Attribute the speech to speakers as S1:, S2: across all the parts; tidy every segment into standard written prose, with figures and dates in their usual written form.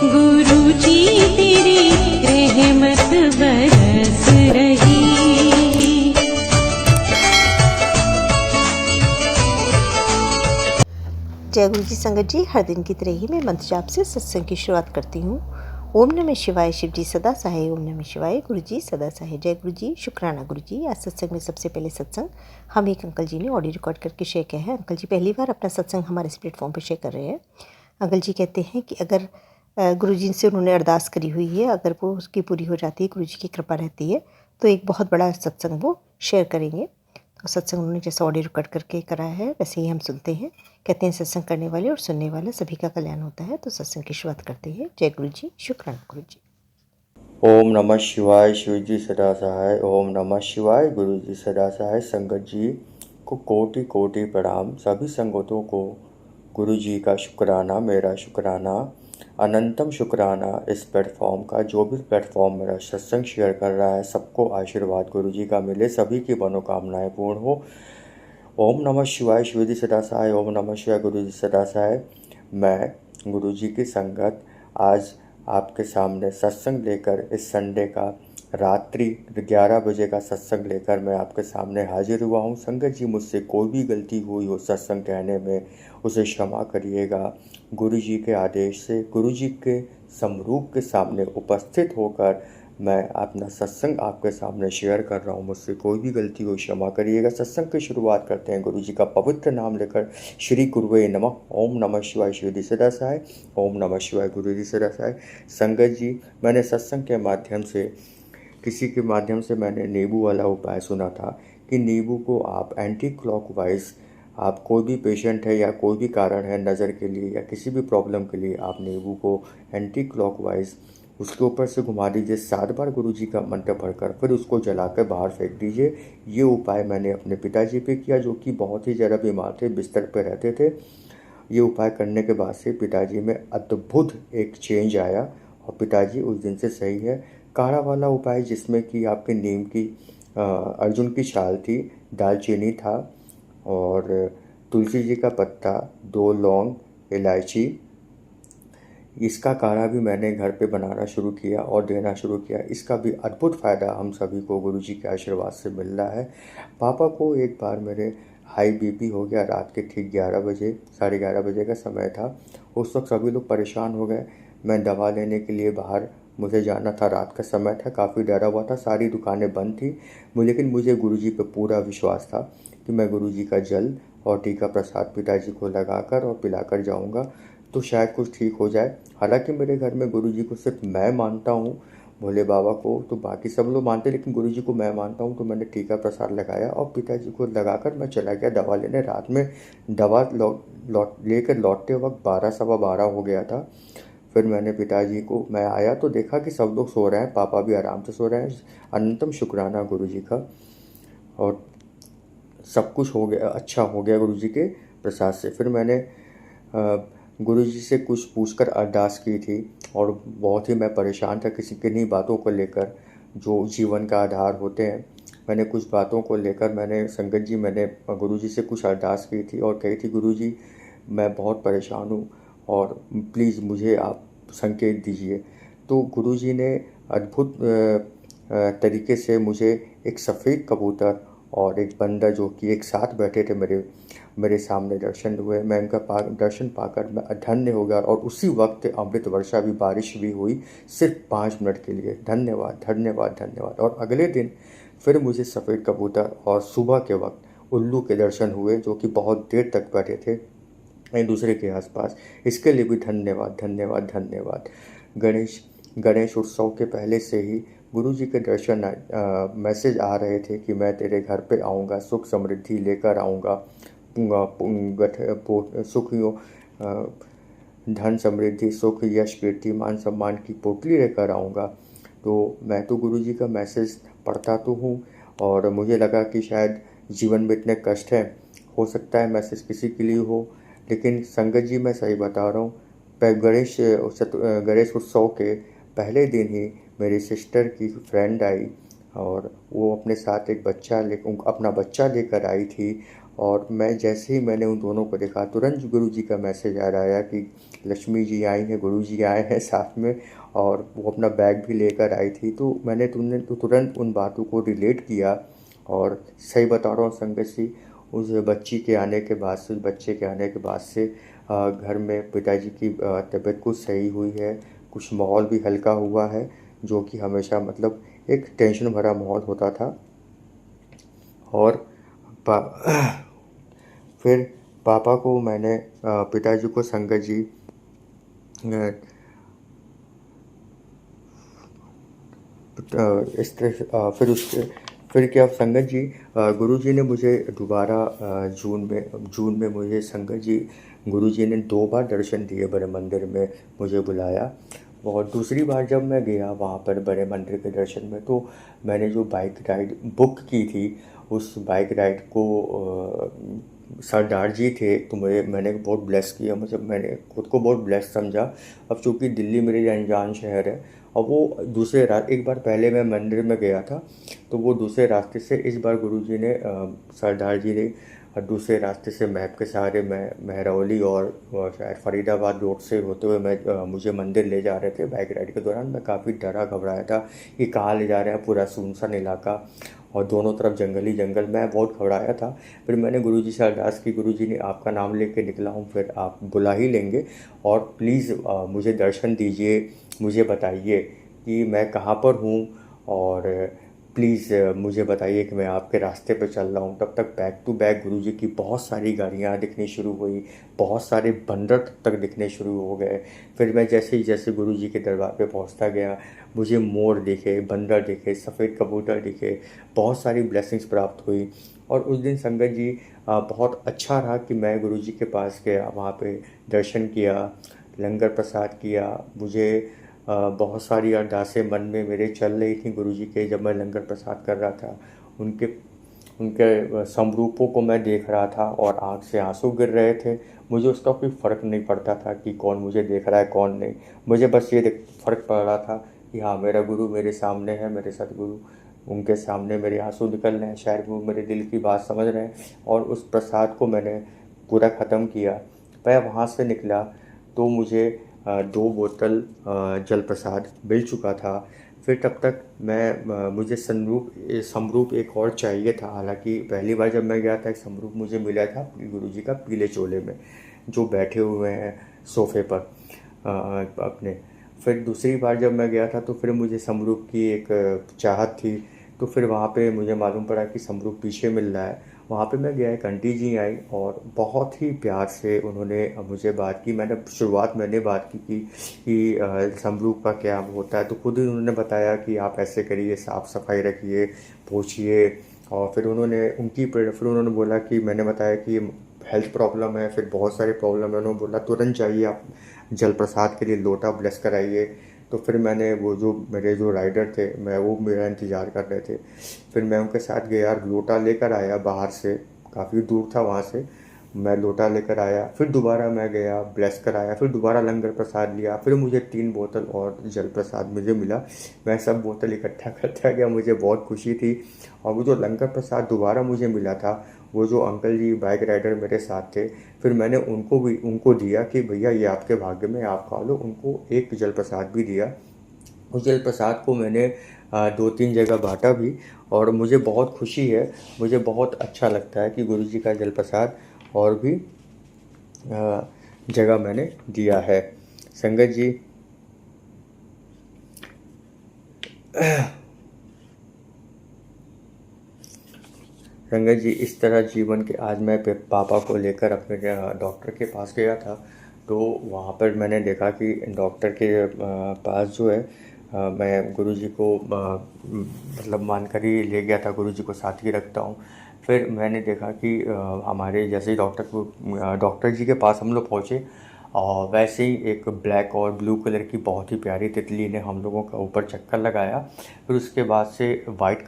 S1: गुरु जी तेरी रहमत बरस रही।
S2: जय गुरु जी संगत जी, हर दिन की तरह ही मैं मंत्र जाप से सत्संग की शुरुआत करती हूँ। ओम नमः शिवाय, शिव जी सदा सहाय। ओम नमः शिवाय, गुरु जी सदा सहाय। जय गुरु जी, शुक्राना गुरु जी। आज सत्संग में सबसे पहले सत्संग हम एक अंकल जी ने ऑडियो रिकॉर्ड करके शेयर किया है। अंकल जी पहली बार अपना सत्संग हमारे इस प्लेटफॉर्म पर शेयर कर रहे हैं। अंकल जी कहते हैं कि अगर गुरु जी से उन्होंने अरदास करी हुई है, अगर वो उसकी पूरी हो जाती है, गुरु जी की कृपा रहती है, तो एक बहुत बड़ा सत्संग वो शेयर करेंगे। तो सत्संग उन्होंने जैसा ऑडियो रिकॉर्ड करके कराया है वैसे ही हम सुनते हैं। कहते हैं सत्संग करने वाले और सुनने वाले सभी का कल्याण होता है। तो सत्संग की शुरुआत करते हैं। जय गुरु जी, शुक्राना गुरु जी।
S3: ओम नमः शिवाय, शिव जी सदा सहाय। ओम नमः शिवाय, गुरु जी सदा सहाय। संगत जी को कोटि कोटि प्रणाम। सभी संगतों को गुरु जी का शुक्राना, मेरा शुक्राना, अनंतम शुक्राना। इस प्लेटफॉर्म का, जो भी प्लेटफॉर्म मेरा सत्संग शेयर कर रहा है, सबको आशीर्वाद गुरु जी का मिले, सभी की मनोकामनाएं पूर्ण हो। ओम नमः शिवाय, शिव जी सदा सहाय। ओम नमः शिवाय, गुरु जी सदा सहाय। मैं गुरु जी की संगत आज आपके सामने सत्संग लेकर, इस संडे का रात्रि 11 बजे का सत्संग लेकर मैं आपके सामने हाजिर हुआ हूँ। संगत जी, मुझसे कोई भी गलती हुई हो सत्संग कहने में, उसे क्षमा करिएगा। गुरु जी के आदेश से, गुरु जी के समरूप के सामने उपस्थित होकर मैं अपना सत्संग आपके सामने शेयर कर रहा हूँ। मुझसे कोई भी गलती हो क्षमा करिएगा। सत्संग की शुरुआत करते हैं गुरु जी का पवित्र नाम लेकर। श्री गुरुवे नमः। ओम नमः शिवाय, शिव जी सदा सहाय। ओम नमः शिवाय, गुरु जी सदा सहाय। संगत जी, मैंने सत्संग के माध्यम से, किसी के माध्यम से मैंने नींबू वाला उपाय सुना था कि नींबू को आप एंटी क्लॉकवाइज, आप कोई भी पेशेंट है या कोई भी कारण है नज़र के लिए या किसी भी प्रॉब्लम के लिए, आप नींबू को एंटी क्लॉकवाइज उसके ऊपर से घुमा दीजिए 7 बार गुरु जी का मंत्र पढ़कर, फिर उसको जलाकर बाहर फेंक दीजिए। ये उपाय मैंने अपने पिताजी पे किया, जो कि बहुत ही ज़्यादा बीमार थे, बिस्तर पे रहते थे। ये उपाय करने के बाद से पिताजी में अद्भुत एक चेंज आया और पिताजी उस दिन से सही है। काढ़ा वाला उपाय, जिसमें कि आपके नीम की अर्जुन की छाल थी, दालचीनी था और तुलसी जी का पत्ता, 2 लौंग, इलायची, इसका काढ़ा भी मैंने घर पे बनाना शुरू किया और देना शुरू किया। इसका भी अद्भुत फ़ायदा हम सभी को गुरु जी के आशीर्वाद से मिल रहा है। पापा को एक बार मेरे हाई बीपी हो गया रात के ठीक 11 बजे, 11:30 बजे का समय था। उस वक्त सभी लोग परेशान हो गए। मैं दवा लेने के लिए बाहर मुझे जाना था, रात का समय था, काफ़ी डरा हुआ था, सारी दुकानें बंद थी। लेकिन मुझे गुरु जी पे पूरा विश्वास था कि मैं गुरु जी का जल और टीका प्रसाद पिताजी को लगाकर और पिलाकर जाऊंगा तो शायद कुछ ठीक हो जाए। हालांकि मेरे घर में गुरु जी को सिर्फ मैं मानता हूँ, भोले बाबा को तो बाकी सब लोग मानते, लेकिन गुरु जी को मैं मानता हूँ। तो मैंने टीका प्रसाद लगाया और पिताजी को लगाकर मैं चला गया दवा लेने। रात में दवा लेकर लौटते वक्त 12, सवा 12 हो गया था। फिर मैंने पिताजी को, मैं आया तो देखा कि सब लोग सो रहे हैं, पापा भी आराम से सो रहे हैं। अनंतम शुक्राना गुरु जी का। और सब कुछ हो गया, अच्छा हो गया गुरु जी के प्रसाद से। फिर मैंने गुरु जी से कुछ पूछकर अरदास की थी और बहुत ही मैं परेशान था किसी किन्हीं बातों को लेकर जो जीवन का आधार होते हैं। मैंने कुछ बातों को लेकर, मैंने संगत जी, मैंने गुरु जी से कुछ अरदास की थी और कही थी, गुरु जी मैं बहुत परेशान हूँ और प्लीज़ मुझे आप संकेत दीजिए। तो गुरु जी ने अद्भुत तरीके से मुझे एक सफ़ेद कबूतर और एक बंदर, जो कि एक साथ बैठे थे, मेरे सामने दर्शन हुए। मैं उनका दर्शन पाकर मैं धन्य हो गया और उसी वक्त अमृत वर्षा भी, बारिश भी हुई, सिर्फ 5 मिनट के लिए। धन्यवाद धन्यवाद धन्यवाद। और अगले दिन फिर मुझे सफ़ेद कबूतर और सुबह के वक्त उल्लू के दर्शन हुए, जो कि बहुत देर तक बैठे थे एक दूसरे के आसपास। इसके लिए भी धन्यवाद धन्यवाद धन्यवाद। गणेश उत्सव के पहले से ही गुरु जी के दर्शन मैसेज आ रहे थे कि मैं तेरे घर पे आऊँगा, सुख समृद्धि लेकर आऊँगा, सुखियों, धन समृद्धि, सुख, यश, कीर्ति, मान सम्मान की पोटली लेकर आऊँगा। तो मैं तो गुरु जी का मैसेज पढ़ता तो हूँ और मुझे लगा कि शायद जीवन में इतने कष्ट हैं, हो सकता है मैसेज किसी के लिए हो। लेकिन संगत जी, मैं सही बता रहा हूँ, गणेश उत्सव के पहले दिन ही मेरी सिस्टर की फ्रेंड आई और वो अपने साथ एक बच्चा अपना बच्चा लेकर आई थी और मैं जैसे ही मैंने उन दोनों को देखा तुरंत गुरुजी का मैसेज आ रहा है कि लक्ष्मी जी आई हैं, गुरुजी आए हैं साथ में, और वो अपना बैग भी लेकर आई थी। तो मैंने तुरंत उन बातों को रिलेट किया। और सही बता रहा हूँ संगत जी, उस बच्ची के आने के बाद से, उस बच्चे के आने के बाद से घर में पिताजी की तबीयत कुछ सही हुई है, कुछ माहौल भी हल्का हुआ है, जो कि हमेशा मतलब एक टेंशन भरा माहौल होता था। और पा फिर पापा को मैंने पिताजी को संगत जी इस तरह फिर क्या संगत जी, गुरुजी ने मुझे दोबारा जून में मुझे संगत जी गुरुजी ने 2 बार दर्शन दिए, बड़े मंदिर में मुझे बुलाया। और दूसरी बार जब मैं गया वहाँ पर बड़े मंदिर के दर्शन में, तो मैंने जो बाइक राइड बुक की थी, उस बाइक राइड को सरदार जी थे, तो मैंने बहुत ब्लेस किया, मतलब मैंने खुद को बहुत ब्लेस समझा। अब चूँकि दिल्ली मेरे अनजान शहर है, और वो एक बार पहले मैं मंदिर में गया था, तो वो दूसरे रास्ते से इस बार गुरुजी ने सरदार जी ने दूसरे रास्ते से मैप के सहारे मैं महरौली और शायद फरीदाबाद रोड से होते हुए मुझे मंदिर ले जा रहे थे। बाइक राइड के दौरान मैं काफ़ी डरा घबराया था कि कहाँ ले जा रहे हैं, पूरा सुनसान इलाका और दोनों तरफ जंगल ही जंगल। मैं बहुत घबराया था। फिर मैंने गुरुजी से अरदास की, गुरुजी ने आपका नाम लेके निकला हूँ, फिर आप बुला ही लेंगे, और प्लीज़ मुझे दर्शन दीजिए, मुझे बताइए कि मैं कहाँ पर हूँ, और प्लीज़ मुझे बताइए कि मैं आपके रास्ते पे चल रहा हूँ। तब तक बैक टू बैक गुरुजी की बहुत सारी गाड़ियाँ दिखनी शुरू हुई, बहुत सारे बंदर तब तक दिखने शुरू हो गए। फिर मैं जैसे गुरुजी के दरबार पे पहुँचता गया, मुझे मोर दिखे, बंदर दिखे, सफ़ेद कबूतर दिखे, बहुत सारी ब्लेसिंग्स प्राप्त हुई। और उस दिन संगत जी बहुत अच्छा रहा कि मैं गुरुजी के पास गया, वहाँ पे दर्शन किया, लंगर प्रसाद किया। मुझे बहुत सारी अरदासें मन में मेरे चल रही थी गुरुजी के, जब मैं लंगर प्रसाद कर रहा था। उनके उनके समरूपों को मैं देख रहा था और आँख से आंसू गिर रहे थे। मुझे उसका कोई फ़र्क नहीं पड़ता था कि कौन मुझे देख रहा है कौन नहीं। मुझे बस ये फ़र्क पड़ रहा था कि हाँ, मेरा गुरु मेरे सामने है, मेरे सतगुरु, उनके सामने मेरे आंसू निकल रहे हैं, शायद वो मेरे दिल की बात समझ रहे हैं। और उस प्रसाद को मैंने पूरा ख़त्म किया। मैं वहाँ से निकला तो मुझे 2 बोतल जल प्रसाद मिल चुका था। फिर तब तक मुझे समरूप एक और चाहिए था। हालांकि पहली बार जब मैं गया था, एक समरूप मुझे मिला था गुरुजी का पीले चोले में, जो बैठे हुए हैं सोफ़े पर अपने। फिर दूसरी बार जब मैं गया था तो फिर मुझे समरूप की एक चाहत थी। तो फिर वहाँ पे मुझे मालूम पड़ा कि समरूप पीछे मिल रहा है। वहाँ पे मैं गया, एक आंटी जी आई और बहुत ही प्यार से उन्होंने मुझे बात की। मैंने बात की कि समरूप का क्या होता है, तो खुद ही उन्होंने बताया कि आप ऐसे करिए, साफ़ सफाई रखिए, पोछिए। और फिर उन्होंने बोला कि मैंने बताया कि हेल्थ प्रॉब्लम है, फिर बहुत सारे प्रॉब्लम है। उन्होंने बोला तुरंत जाइए आप जल प्रसाद के लिए लोटा ब्लेस कराइए। तो फिर मैंने मेरे जो राइडर थे, वो मेरा इंतज़ार कर रहे थे। फिर मैं उनके साथ गया, लोटा लेकर आया बाहर से, काफ़ी दूर था वहाँ से। मैं लोटा लेकर आया, फिर दोबारा मैं गया, ब्लेस कराया, फिर दोबारा लंगर प्रसाद लिया। फिर मुझे 3 बोतल और जल प्रसाद मुझे मिला। मैं सब बोतल इकट्ठा करता गया, मुझे बहुत खुशी थी। और वो जो लंगर प्रसाद दोबारा मुझे मिला था, वो जो अंकल जी बाइक राइडर मेरे साथ थे, फिर मैंने उनको दिया कि भैया ये आपके भाग्य में, आप खा लो। उनको एक जल प्रसाद भी दिया। उस जल प्रसाद को मैंने 2-3 जगह बांटा भी, और मुझे बहुत खुशी है, मुझे बहुत अच्छा लगता है कि गुरुजी का जल प्रसाद और भी जगह मैंने दिया है। संगत जी, इस तरह जीवन के आज मैं पापा को लेकर अपने डॉक्टर के पास गया था। तो वहाँ पर मैंने देखा कि डॉक्टर के पास जो है, मैं गुरुजी को मतलब मानकर ही ले गया था, गुरुजी को साथ ही रखता हूँ। फिर मैंने देखा कि हमारे जैसे ही डॉक्टर जी के पास हम लोग पहुँचे, और वैसे ही एक ब्लैक और ब्लू कलर की बहुत ही प्यारी तितली ने हम लोगों का ऊपर चक्कर लगाया। फिर उसके बाद से ब्लैक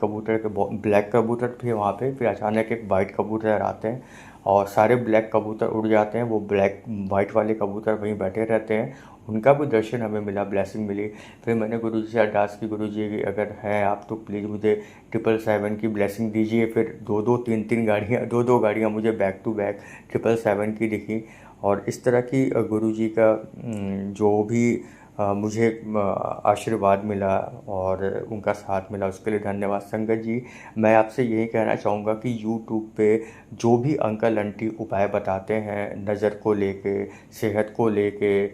S3: कबूतर थे वहाँ पे। फिर अचानक एक वाइट कबूतर आते हैं और सारे ब्लैक कबूतर उड़ जाते हैं, वो वाइट वाले कबूतर वहीं बैठे रहते हैं। उनका भी दर्शन हमें मिला, ब्लेसिंग मिली। फिर मैंने गुरु जी से अरदास की, गुरु जी अगर हैं आप तो प्लीज़ मुझे 777 की ब्लेसिंग दीजिए। फिर 2-2 3-3 गाड़ियाँ, 2-2 गाड़ियाँ मुझे बैक टू बैक 777 की दिखी। और इस तरह की गुरु जी का जो भी मुझे आशीर्वाद मिला और उनका साथ मिला, उसके लिए धन्यवाद। संगत जी, मैं आपसे यही कहना चाहूँगा कि यूट्यूब पे जो भी अंकल आंटी उपाय बताते हैं नज़र को लेके, सेहत को लेके,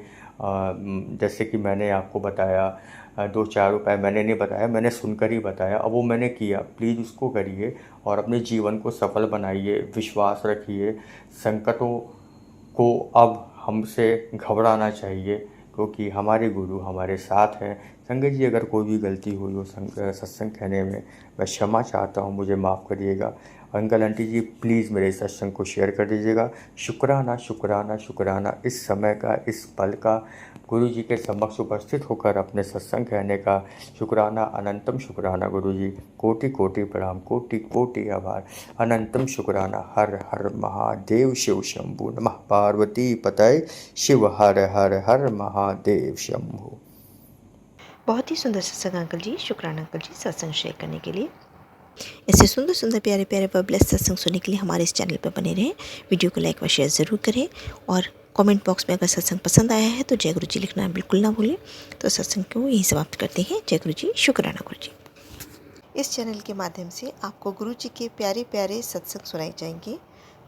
S3: जैसे कि मैंने आपको बताया 2-4 उपाय मैंने नहीं बताया, मैंने सुनकर ही बताया, अब वो मैंने किया। प्लीज़ उसको करिए और अपने जीवन को सफल बनाइए, विश्वास रखिए। संकटों को अब हमसे घबराना चाहिए, क्योंकि हमारे गुरु हमारे साथ हैं। संगत जी, अगर कोई भी गलती हुई हो सत्संग कहने में, मैं क्षमा चाहता हूँ, मुझे माफ़ करिएगा। अंकल आंटी जी, प्लीज़ मेरे सत्संग को शेयर कर दीजिएगा। शुक्राना शुक्राना शुक्राना इस समय का, इस पल का, गुरु जी के समक्ष उपस्थित होकर अपने सत्संग कहने का। शुक्राना, अनंतम शुक्राना गुरु जी, कोटि कोटि प्रणाम, कोटि कोटि आभार, अनंतम शुक्राना। हर हर महादेव शिव शंभु, नमः पार्वती पतये शिव, हर हर हर महादेव शंभु।
S2: बहुत ही सुंदर सत्संग अंकल जी, शुक्राना अंकल जी सत्संग शेयर करने के लिए। ऐसे सुंदर सुंदर प्यारे प्यारे व ब्लेस्ड सत्संग सुनने के लिए हमारे इस चैनल पर बने रहें। वीडियो को लाइक व शेयर ज़रूर करें और कमेंट बॉक्स में अगर सत्संग पसंद आया है तो जय गुरु जी लिखना बिल्कुल ना भूलें। तो सत्संग को यहीं समाप्त करते हैं। जय गुरु जी, शुक्राना गुरु जी। इस चैनल के माध्यम से आपको गुरु जी के प्यारे प्यारे सत्संग सुनाए जाएंगे।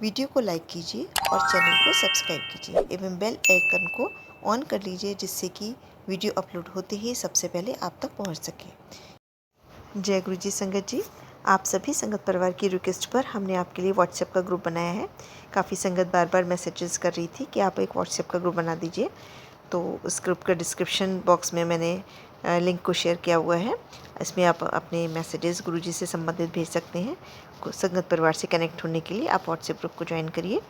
S2: वीडियो को लाइक कीजिए और चैनल को सब्सक्राइब कीजिए एवं बेल आइकन को ऑन कर लीजिए, जिससे कि वीडियो अपलोड होते ही सबसे पहले आप तक पहुंच सके। जय गुरु जी। संगत जी, आप सभी संगत परिवार की रिक्वेस्ट पर हमने आपके लिए व्हाट्सएप का ग्रुप बनाया है। काफ़ी संगत बार बार मैसेजेस कर रही थी कि आप एक व्हाट्सएप का ग्रुप बना दीजिए, तो उस ग्रुप का डिस्क्रिप्शन बॉक्स में मैंने लिंक को शेयर किया हुआ है। इसमें आप अपने मैसेजेस गुरु जी से संबंधित भेज सकते हैं। संगत परिवार से कनेक्ट होने के लिए आप व्हाट्सएप ग्रुप को ज्वाइन करिए।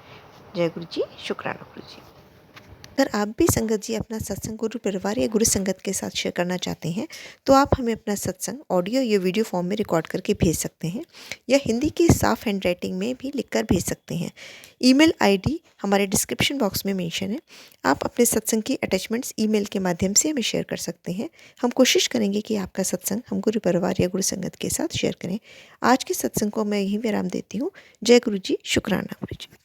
S2: जय गुरु जी, शुक्राना गुरु जी। अगर आप भी संगत जी अपना सत्संग गुरु परिवार या गुरु संगत के साथ शेयर करना चाहते हैं तो आप हमें अपना सत्संग ऑडियो या वीडियो फॉर्म में रिकॉर्ड करके भेज सकते हैं, या हिंदी के साफ हैंड राइटिंग में भी लिखकर भेज सकते हैं। ईमेल आईडी हमारे डिस्क्रिप्शन बॉक्स में मेंशन है। आप अपने सत्संग की अटैचमेंट्स ईमेल के माध्यम से हमें शेयर कर सकते हैं। हम कोशिश करेंगे कि आपका सत्संग हम गुरु परिवार या गुरु संगत के साथ शेयर करें। आज के सत्संग को मैं यहीं विराम देती हूँ। जय गुरु जी, शुक्राना गुरु जी।